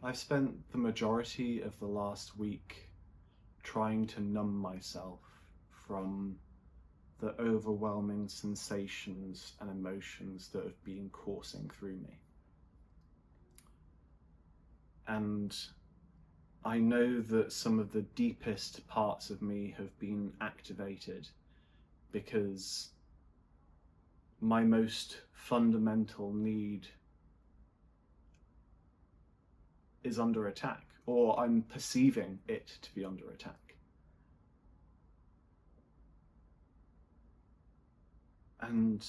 I've spent the majority of the last week trying to numb myself from the overwhelming sensations and emotions that have been coursing through me. And I know that some of the deepest parts of me have been activated because my most fundamental need is under attack, or I'm perceiving it to be under attack. And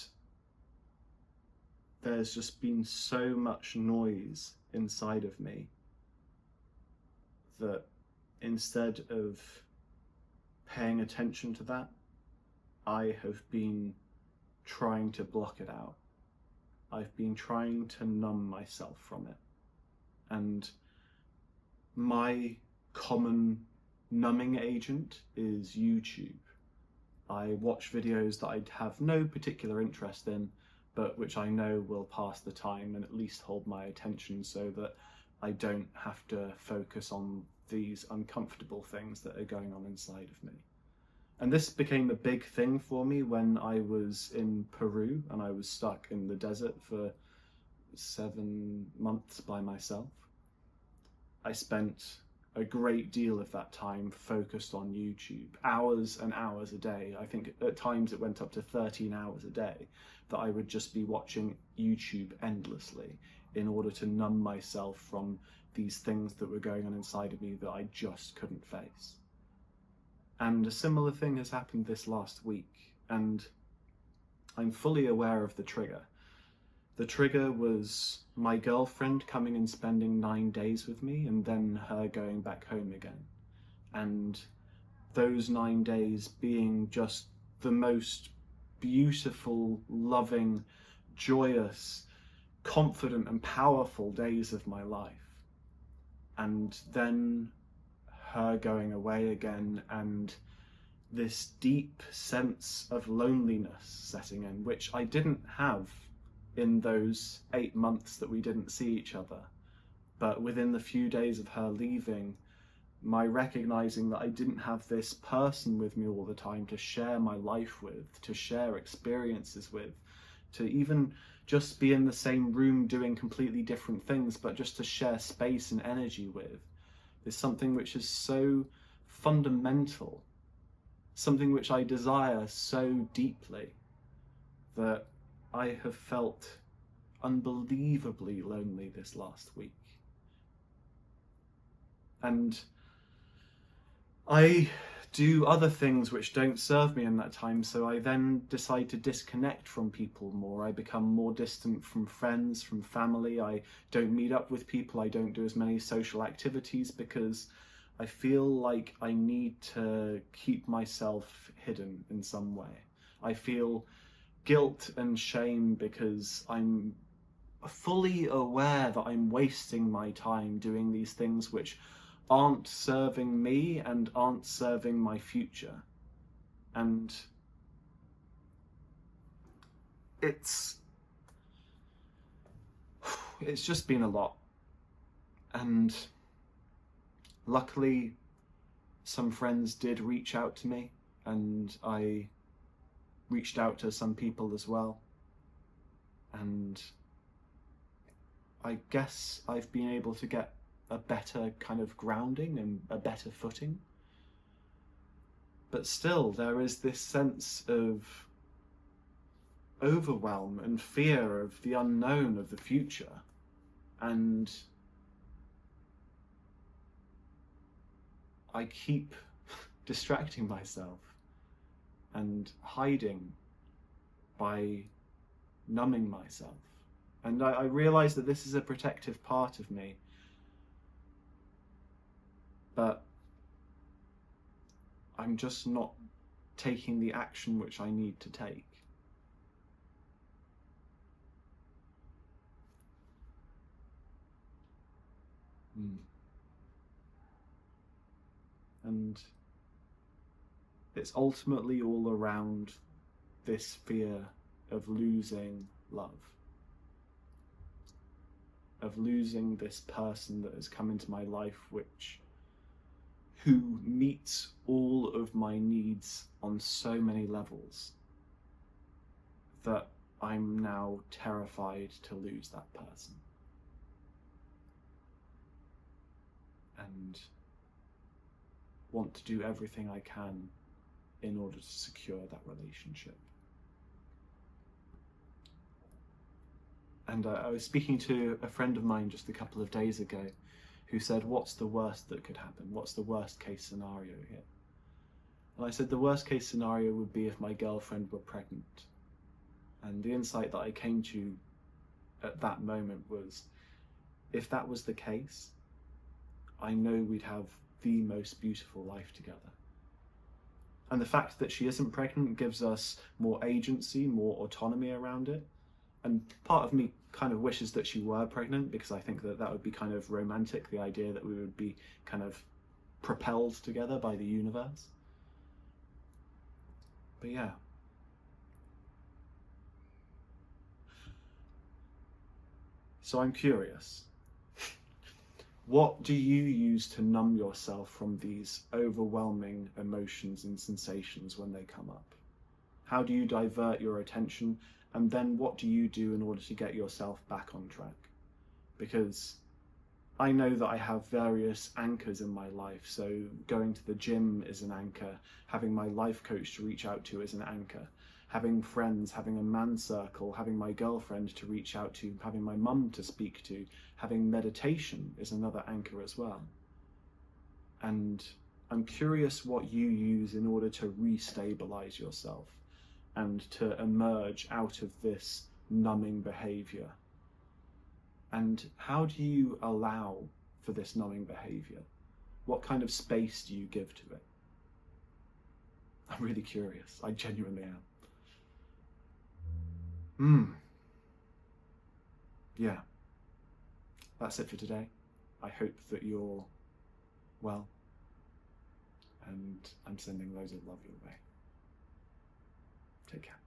there's just been so much noise inside of me that instead of paying attention to that, I have been trying to block it out. I've been trying to numb myself from it. And my common numbing agent is YouTube. I watch videos that I have no particular interest in, but which I know will pass the time and at least hold my attention so that I don't have to focus on these uncomfortable things that are going on inside of me. And this became a big thing for me when I was in Peru and I was stuck in the desert for 7 months by myself. I spent a great deal of that time focused on YouTube, hours and hours a day. I think at times it went up to 13 hours a day that I would just be watching YouTube endlessly in order to numb myself from these things that were going on inside of me that I just couldn't face. And a similar thing has happened this last week, and I'm fully aware of the trigger. The trigger was my girlfriend coming and spending 9 days with me and then her going back home again. And those 9 days being just the most beautiful, loving, joyous, confident and powerful days of my life. And then her going away again and this deep sense of loneliness setting in, which I didn't have in those 8 months that we didn't see each other. But within the few days of her leaving, my recognizing that I didn't have this person with me all the time to share my life with, to share experiences with, to even just be in the same room doing completely different things, but just to share space and energy with, is something which is so fundamental, something which I desire so deeply, that I have felt unbelievably lonely this last week. And I do other things which don't serve me in that time, so I then decide to disconnect from people more. I become more distant from friends, from family. I don't meet up with people. I don't do as many social activities because I feel like I need to keep myself hidden in some way. I feel guilt and shame because I'm fully aware that I'm wasting my time doing these things which aren't serving me and aren't serving my future. And it's just been a lot. And luckily some friends did reach out to me, and I reached out to some people as well. And I guess I've been able to get a better kind of grounding and a better footing. But still, there is this sense of overwhelm and fear of the unknown, of the future. And I keep distracting myself and hiding by numbing myself. And I realise that this is a protective part of me, but I'm just not taking the action which I need to take. And it's ultimately all around this fear of losing love. of losing this person that has come into my life, who meets all of my needs on so many levels, that I'm now terrified to lose that person. And want to do everything I can in order to secure that relationship. And I was speaking to a friend of mine just a couple of days ago who said, what's the worst that could happen? What's the worst case scenario here? And I said, the worst case scenario would be if my girlfriend were pregnant. And the insight that I came to at that moment was, if that was the case, I know we'd have the most beautiful life together. And the fact that she isn't pregnant gives us more agency, more autonomy around it. And part of me kind of wishes that she were pregnant, because I think that that would be kind of romantic, the idea that we would be kind of propelled together by the universe. But yeah. So I'm curious. What do you use to numb yourself from these overwhelming emotions and sensations when they come up? How do you divert your attention? And then what do you do in order to get yourself back on track? Because I know that I have various anchors in my life. So going to the gym is an anchor. Having my life coach to reach out to is an anchor. Having friends, having a man circle, having my girlfriend to reach out to, having my mum to speak to, having meditation is another anchor as well. And I'm curious what you use in order to re-stabilize yourself and to emerge out of this numbing behavior. And how do you allow for this numbing behavior? What kind of space do you give to it? I'm really curious. I genuinely am. Yeah. That's it for today. I hope that you're well, and I'm sending loads of love your way. Take care.